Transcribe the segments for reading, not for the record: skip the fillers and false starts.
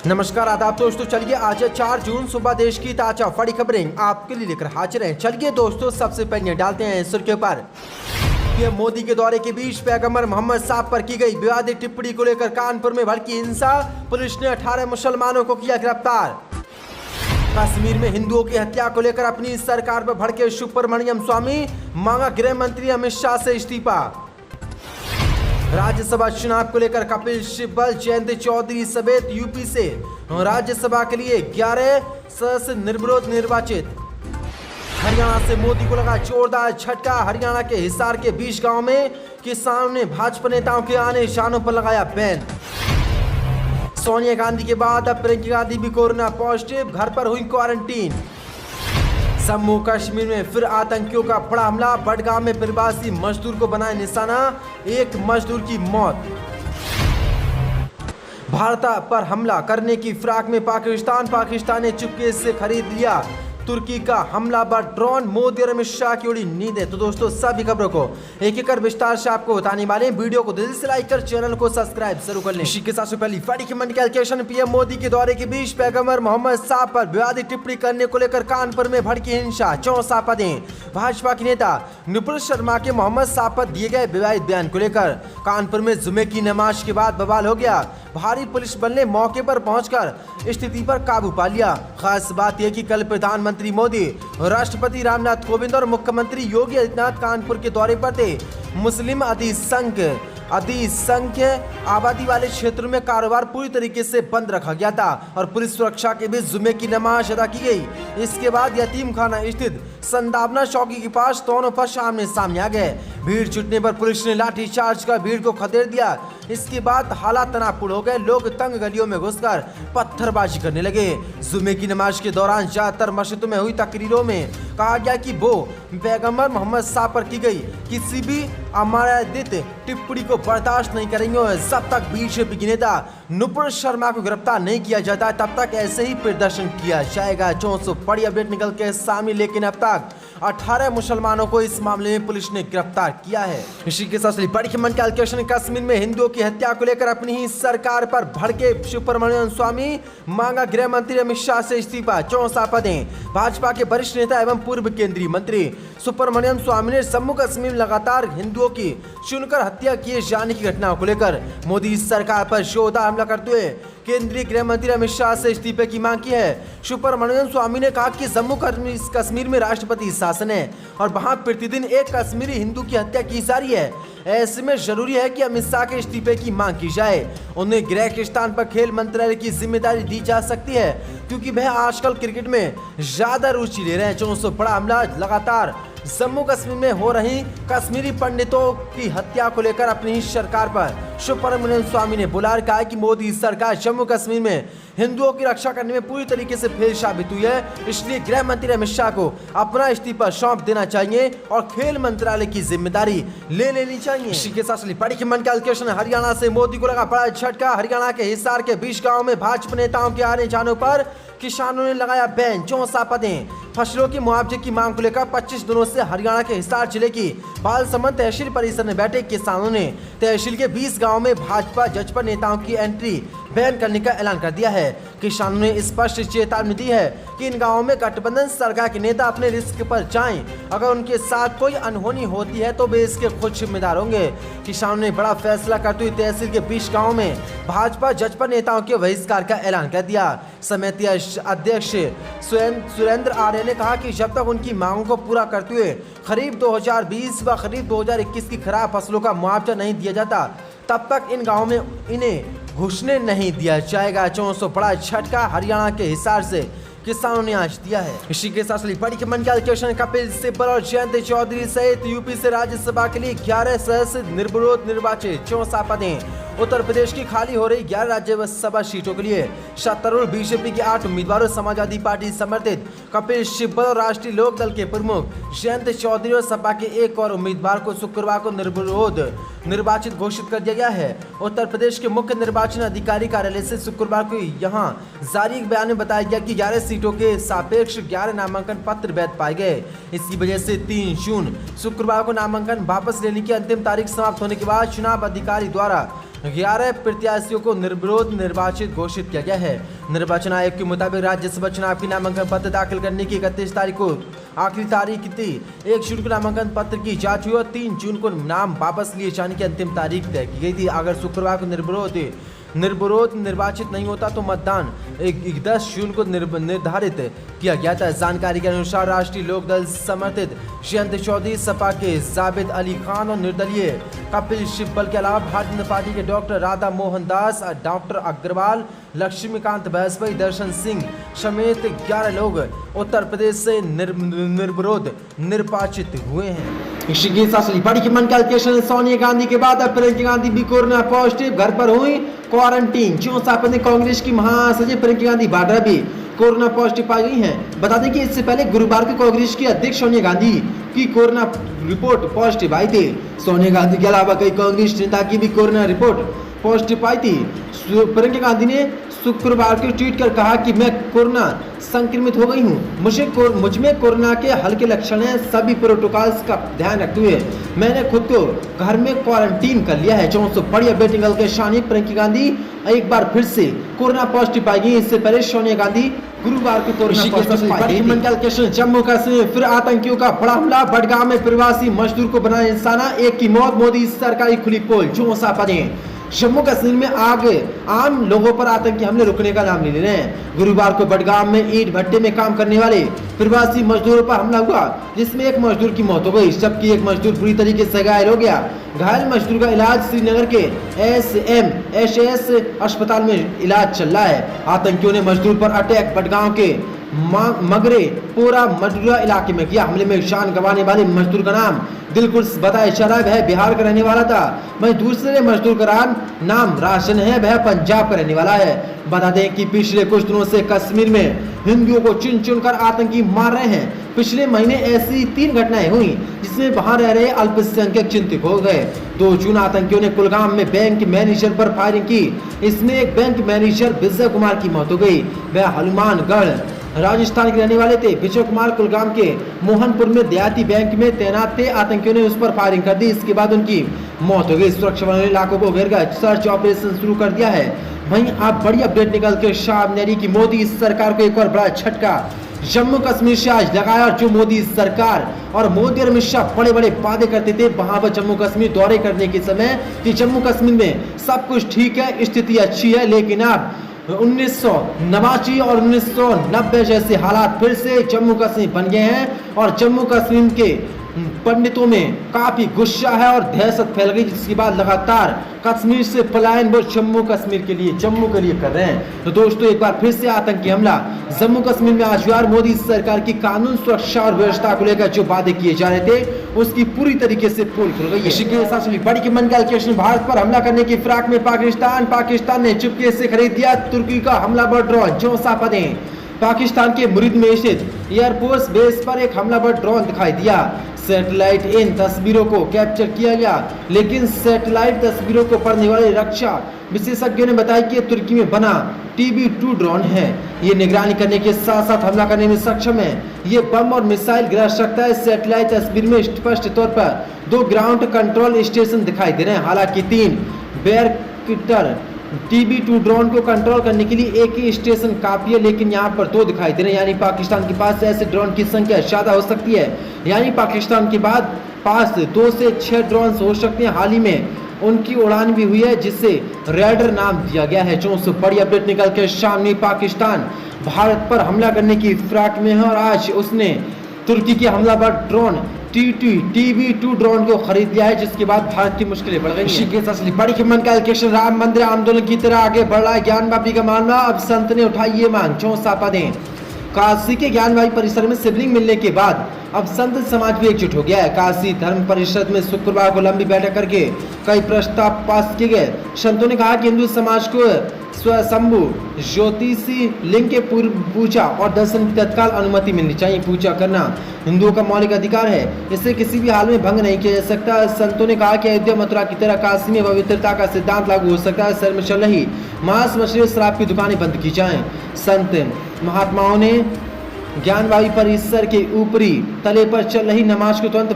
नमस्कार आदाब दोस्तों, चलिए आज है 4 जून सुबह देश की ताजा बड़ी खबरें आपके लिए लेकर हाजिर हैं। चलिए दोस्तों, सबसे पहले डालते हैं सुर्खियों पर। पीएम मोदी के दौरे के बीच पैगंबर मोहम्मद साहब पर की गई विवादित टिप्पणी को लेकर कानपुर में भड़की हिंसा, पुलिस ने 18 मुसलमानों को किया गिरफ्तार। कश्मीर में हिंदुओं की हत्या को लेकर अपनी सरकार पर भड़के सुब्रमण्यम स्वामी, मांगा गृह मंत्री अमित शाह से इस्तीफा। राज्यसभा चुनाव को लेकर कपिल सिब्बल, जयंत चौधरी समेत यूपी से राज्यसभा के लिए 11 सदस्य निर्विरोध निर्वाचित। हरियाणा से मोदी को लगा जोरदार झटका, हरियाणा के हिसार के 20 गांव में किसानों ने भाजपा नेताओं के आने जाने पर लगाया बैन। सोनिया गांधी के बाद अब प्रियंका गांधी भी कोरोना पॉजिटिव, घर पर हुई क्वारंटीन। जम्मू कश्मीर में फिर आतंकियों का बड़ा हमला, बडगाम में प्रवासी मजदूर को बनाया निशाना, एक मजदूर की मौत। भारत पर हमला करने की फिराक में पाकिस्तान ने चुपके से खरीद लिया तुर्की का हमलावर ड्रोन, मोदी और अमित शाह की उड़ी नींदें। तो दोस्तों, सभी खबरों को एक एक कर विस्तार से आपको बताने वाले हैं। वीडियो को दिल से लाइक कर चैनल को सब्सक्राइब जरूर कर लें। इसी के साथ पहली बड़ी खबर कैलकुलेशन, पीएम मोदी के दौरे के बीच पैगंबर मोहम्मद साहब पर विवादित टिप्पणी करने को लेकर कानपुर में भड़की हिंसा, 64 पदें। भाजपा के नेता नुपुर शर्मा के मोहम्मद साहब पर दिए गए विवादित बयान को लेकर कानपुर में जुमे की नमाज के बाद बवाल हो गया। भारी पुलिस बल ने मौके पर पहुंचकर स्थिति पर काबू पा लिया। खास बात यह कि कल प्रधानमंत्री मोदी, राष्ट्रपति रामनाथ कोविंद और मुख्यमंत्री योगी आदित्यनाथ कानपुर के दौरे पर थे। मुस्लिम अधिसंख्य आबादी वाले क्षेत्रों में कारोबार पूरी तरीके से बंद रखा गया था और पुलिस सुरक्षा के बीच जुमे की नमाज अदा की गई। इसके बाद यतीम खाना स्थित संदावना चौकी के पास दोनों पर सामने आ गए। भीड़ जुटने पर पुलिस ने लाठीचार्ज कर भीड़ को खदेड़ दिया। इसके बाद हालात तनावपूर्ण हो गए। लोग तंग गलियों में घुसकर पत्थरबाजी करने लगे। जुमे की नमाज के दौरान ज्यादातर मस्जिदों में हुई तकरीरों में कहा गया कि वो पैगंबर मोहम्मद साहब पर की गई किसी भी अमर्यादित टिप्पणी को बर्दाश्त नहीं करेंगे और जब तक बीजेपी के नेता नुपुर शर्मा को गिरफ्तार नहीं किया जाता तब तक ऐसे ही प्रदर्शन किया जाएगा। 400 बड़ी अपडेट निकल के सामने, लेकिन अब तक 18 मुसलमानों को इस मामले में पुलिस ने गिरफ्तार किया है। इसी के साथ बड़ी खबर कैलकुलेशन, कश्मीर में हिंदुओं की हत्या को लेकर अपनी ही सरकार पर भड़के सुब्रमण्यम स्वामी, मांगा गृह मंत्री अमित शाह से इस्तीफा, 64 पदें। भाजपा के वरिष्ठ नेता एवं पूर्व केंद्रीय मंत्री सुब्रमण्यम स्वामी ने जम्मू कश्मीर में लगातार हिंदुओं की चुनकर हत्या किए जाने की घटनाओं को लेकर मोदी सरकार पर जोरदार हमला करते हुए केंद्रीय गृह मंत्री अमित शाह से इस्तीफे की मांग की है। सुब्रमण्यम स्वामी ने कहा कि जम्मू कश्मीर में राष्ट्रपति शासन है और वहां प्रतिदिन एक कश्मीरी हिंदू की हत्या की जा रही है। ऐसे में जरूरी है कि अमित शाह के इस्तीफे की मांग की जाए। उन्हें गृह के स्थान पर खेल मंत्रालय की जिम्मेदारी दी जा सकती है क्योंकि वह आजकल क्रिकेट में ज्यादा रुचि ले रहे हैं। 400 बड़ा हमला, लगातार जम्मू कश्मीर में हो रही कश्मीरी पंडितों की हत्या को लेकर अपनी ही सरकार पर सुब्रमण्यम स्वामी ने बुलाकर कहा कि मोदी सरकार जम्मू कश्मीर में हिंदुओं की रक्षा करने में पूरी तरीके से फेल साबित हुई है। इसलिए गृह मंत्री अमित शाह को अपना इस्तीफा सौंप देना चाहिए और खेल मंत्रालय की जिम्मेदारी ले लेनी चाहिए। इसी के साथ बड़ी खबर कैलकुलेशन, हरियाणा से मोदी को लगा बड़ा झटका, हरियाणा के हिसार के 20 गाँव में भाजपा नेताओं के आने जाने पर किसानों ने लगाया बैन, 64 पदें। फसलों की मुआवजे की मांग को लेकर 25 दिनों से हरियाणा के हिसार जिले की बालसमंद तहसील परिसर में बैठे किसानों ने तहसील के 20 गांव में भाजपा जजपा नेताओं की एंट्री बैन करने का ऐलान कर दिया है। किसानों ने स्पष्ट चेतावनी दी है कि इन गांवों में गठबंधन सरकार के नेता अपने रिस्क पर जाएं। अगर उनके साथ कोई अनहोनी होती है तो वे इसके खुद जिम्मेदार होंगे। किसानों ने बड़ा फैसला करते हुए तहसील के 20 गाँव में भाजपा जजपा नेताओं के बहिष्कार का ऐलान कर दिया। समिति अध्यक्ष सुरेंद्र आर्य ने कहा कि जब तक उनकी मांगों को पूरा करते हुए खरीफ 2020 व खरीफ 2021 की खराब फसलों का मुआवजा नहीं दिया जाता तब तक इन गाँवों में इन्हें घुसने नहीं दिया जाएगा। 400 बड़ा झटका हरियाणा के हिसार से किसानों ने आज दिया है। इसी के साथ बड़ी खबर कैलकुलेशन, कपिल सिब्बल और जयंत चौधरी सहित यूपी से राज्यसभा के लिए 11 सदस्य निर्विरोध निर्वाचित, 64 पदें। उत्तर प्रदेश की खाली हो रही 11 राज्यसभा सीटों के लिए सत्तारूढ़ बीजेपी के 8 उम्मीदवारों, समाजवादी पार्टी समर्थित कपिल सिब्बल और राष्ट्रीय लोक दल के प्रमुख जयंत चौधरी और सपा के एक और उम्मीदवार को शुक्रवार को निर्विरोध निर्वाचित घोषित कर दिया गया है। उत्तर प्रदेश के मुख्य निर्वाचन अधिकारी कार्यालय से शुक्रवार को यहां जारी एक बयान में बताया गया कि 11 सीटों के सापेक्ष 11 नामांकन पत्र वैध पाए गए। इसकी वजह से 3 जून शुक्रवार को नामांकन वापस लेने की अंतिम तारीख समाप्त होने के बाद चुनाव अधिकारी द्वारा 11 प्रत्याशियों को निर्विरोध निर्वाचित घोषित किया गया है। निर्वाचन आयोग के मुताबिक राज्यसभा चुनाव की नामांकन पत्र दाखिल करने की 31 तारीख को आखिरी तारीख थी। 1 जून को नामांकन पत्र की जांच हुई और 3 जून को नाम वापस लिए जाने की अंतिम तारीख तय की गई थी। अगर शुक्रवार को निर्विरोध निर्वाचित नहीं होता तो मतदान 10 जून को निर्धारित किया गया था। जानकारी के अनुसार राष्ट्रीय लोकदल समर्थित जयंत चौधरी, सपा के जावेद अली खान और निर्दलीय कपिल सिब्बल के अलावा भारतीय जनता पार्टी के डॉक्टर राधा मोहन दास, डॉक्टर अग्रवाल, लक्ष्मीकांत बैसवाई, दर्शन सिंह समेत 11 लोग उत्तर प्रदेश से निर्विरोध निर्वाचित हुए हैं। इसी के साथ बड़ी की कैलकुलेशन सोनिया गांधी के बाद अब प्रियंका गांधी भी कोरोना पॉजिटिव, घर पर हुई क्वारंटीन। कांग्रेस की महासचिव प्रियंका गांधी वाड्रा भी कोरोना पॉजिटिव पाई गई हैं। बता दें कि इससे पहले गुरुवार को कांग्रेस की अध्यक्ष सोनिया गांधी की कोरोना रिपोर्ट पॉजिटिव आई थी। सोनिया गांधी के अलावा कई कांग्रेस नेता की भी कोरोना रिपोर्ट पॉजिटिव आई थी। प्रियंका गांधी ने शुक्रवार को ट्वीट कर कहा कि मैं कोरोना संक्रमित हो गई हूँ, मुझ में कोरोना के हल्के लक्षण हैं। सभी प्रोटोकॉल्स का ध्यान रखते हुए मैंने खुद को घर में क्वारंटीन कर लिया है। जो बड़ी अपडेट निकल के शानी प्रियंका गांधी एक बार फिर से कोरोना पॉजिटिव पाई गई। इससे पहले सोनिया गांधी गुरुवार को कोरोना पॉजिटिव। जम्मू कश्मीर फिर आतंकियों का बड़ा हमला, बडगाम में प्रवासी मजदूर को बनाया निशाना, एक की मौत, मोदी सरकारी खुली पोल। जम्मू कश्मीर में आम लोगों पर आतंकी हमले रुकने का नाम नहीं ले रहे हैं। गुरुवार को बडगाम में ईंट भट्टे में काम करने वाले प्रवासी मजदूरों पर हमला हुआ, जिसमें एक मजदूर की मौत हो गई, जबकि एक मजदूर बुरी तरीके से घायल हो गया। घायल मजदूर का इलाज श्रीनगर के SMSS अस्पताल में इलाज चल रहा है। आतंकियों ने मजदूर पर अटैक बडगाम के मगरे पोरा मडुरा इलाके में किया। हमले में जान गंवाने वाले मजदूर का नाम दिलकुश बताया जा रहा है, वह बिहार का रहने वाला था। वहीं दूसरे मजदूर का नाम राशन है, वह पंजाब का रहने वाला है। बता दें कि पिछले कुछ दिनों से कश्मीर में हिंदुओं को चुन चुन कर आतंकी मार रहे हैं। पिछले महीने ऐसी 3 घटनाएं हुई जिसमें वहां रह रहे अल्पसंख्यक चिंतित हो गए। 2 जून आतंकियों ने कुलगाम में बैंक मैनेजर पर फायरिंग की। इसमें एक बैंक मैनेजर विजय कुमार की मौत हो गई। वह हनुमानगढ़ राजस्थान के रहने वाले थे। विजय कुमार कुलगाम के मोहनपुर में देहाती बैंक में तैनात थे। आतंकियों ने उस पर फायरिंग कर दी। इसके बाद उनकी मौत हो गई। सुरक्षा बलों ने इलाकों को घेरकर सर्च ऑपरेशन शुरू कर दिया है। वहीं आप बड़ी अपडेट निकल के सामने आ रही कि मोदी सरकार को एक और बड़ा झटका जम्मू कश्मीर से आज लगाया। जो मोदी सरकार और मोदी और अमित शाह बड़े बड़े वादे करते थे वहां पर जम्मू कश्मीर दौरे करने के समय कि जम्मू कश्मीर में सब कुछ ठीक है, स्थिति अच्छी है, लेकिन अब 1989 और 1990 जैसे हालात फिर से जम्मू कश्मीर बन गए हैं और जम्मू कश्मीर के पंडितों में काफी गुस्सा है और दहशत फैल गई, जिसके बाद लगातार कश्मीर से पलायन वो जम्मू के लिए कर रहे हैं। तो दोस्तों एक बार फिर से आतंकी हमला जम्मू कश्मीर में आज हुआ। मोदी सरकार की कानून सुरक्षा और व्यवस्था को लेकर जो वादे किए जा रहे थे उसकी पूरी तरीके से पोल खुल गई। इसी के साथ बड़ी की कैलकुलेशन भारत पर हमला करने की फिराक में पाकिस्तान ने चुपके से खरीद दिया तुर्की का हमलावर ड्रोन। पाकिस्तान के मुरीद में स्थित एयरफोर्स बेस पर एक हमलावर ड्रोन दिखाई दिया। सैटेलाइट इन तस्वीरों को कैप्चर किया गया, लेकिन सैटेलाइट तस्वीरों को पढ़ने वाले रक्षा विशेषज्ञों ने बताया कि तुर्की में बना TB2 ड्रोन है। ये निगरानी करने के साथ साथ हमला करने में सक्षम है। ये बम और मिसाइल गिरा सकता है। सैटेलाइट तस्वीर में स्पष्ट तौर पर 2 ग्राउंड कंट्रोल स्टेशन दिखाई दे रहे हैं। हालांकि 3 बैरक्टर TB2 ड्रोन को कंट्रोल करने के लिए एक ही स्टेशन काफी है, लेकिन यहाँ पर 2 दिखाई दे रहे हैं। यानी पाकिस्तान के पास ऐसे ड्रोन की संख्या ज्यादा हो सकती है। यानी पाकिस्तान के बाद पास 2 से 6 ड्रोन हो सकते हैं। हाल ही में उनकी उड़ान भी हुई है, जिससे रेडर नाम दिया गया है। जो बड़ी अपडेट निकल के सामने पाकिस्तान भारत पर हमला करने की फिराक में है और आज उसने तुर्की के हमलावर ड्रोन TB2 ड्रोन को खरीद लिया है, जिसके बाद भारत की मुश्किलें बढ़ गई। इसी के साथ बड़ी कैलकुलेशन राम मंदिर आंदोलन की तरह आगे बढ़ रहा है ज्ञान वापी का मामला। अब संत ने उठाई ये मांग। काशी के ज्ञानवापी परिसर में शिवलिंग मिलने के बाद अब संत समाज भी एकजुट हो गया है। काशी धर्म परिषद में शुक्रवार को लंबी बैठक करके कई प्रस्ताव पास किए गए। संतों ने कहा कि हिंदू समाज को स्वयंभू ज्योतिषी लिंग के पूर्व पूजा और दर्शन की तत्काल अनुमति मिलनी चाहिए। पूजा करना हिंदुओं का मौलिक अधिकार है, इसे किसी भी हाल में भंग नहीं किया जा सकता। संतों ने कहा कि अयोध्या मथुरा की तरह काशी में पवित्रता का सिद्धांत लागू हो सकता है। शहर में चल रही मांस मछली शराब की दुकानें बंद की जाएं। संत महात्माओं ने ज्ञानवापी परिसर के ऊपरी तले पर चल रही नमाज को तुरंत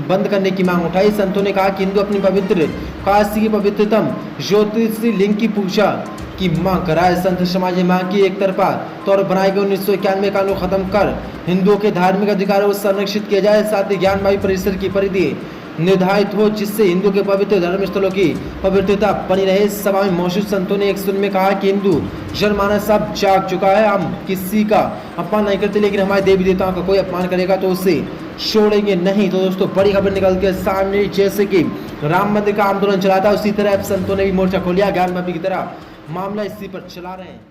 बंद करने की मांग उठाई। संतों ने कहा कि हिंदू अपनी पवित्र काशी की पवित्रतम ज्योतिषी लिंग की पूजा की मांग कराए। संत समाज ने मांग की एक तरफा तौर बनाए गए 1991 कानून खत्म कर हिंदुओं के धार्मिक अधिकारों को संरक्षित किया जाए। साथ ही ज्ञानवापी परिसर की परिधि निर्धारित हो जिससे हिंदू के पवित्र धर्म स्थलों की पवित्रता बनी रहे। सभा में मौजूद संतों ने एक सुर में कहा कि हिंदू जनमानस अब जाग चुका है। हम किसी का अपमान नहीं करते, लेकिन हमारे देवी देवताओं का कोई अपमान करेगा तो उसे छोड़ेंगे नहीं। तो दोस्तों बड़ी खबर निकल के सामने, जैसे कि राम मंदिर का आंदोलन चला था उसी तरह अब संतों ने भी मोर्चा खोल लिया। ज्ञानवापी की तरह मामला इसी पर चला रहे हैं।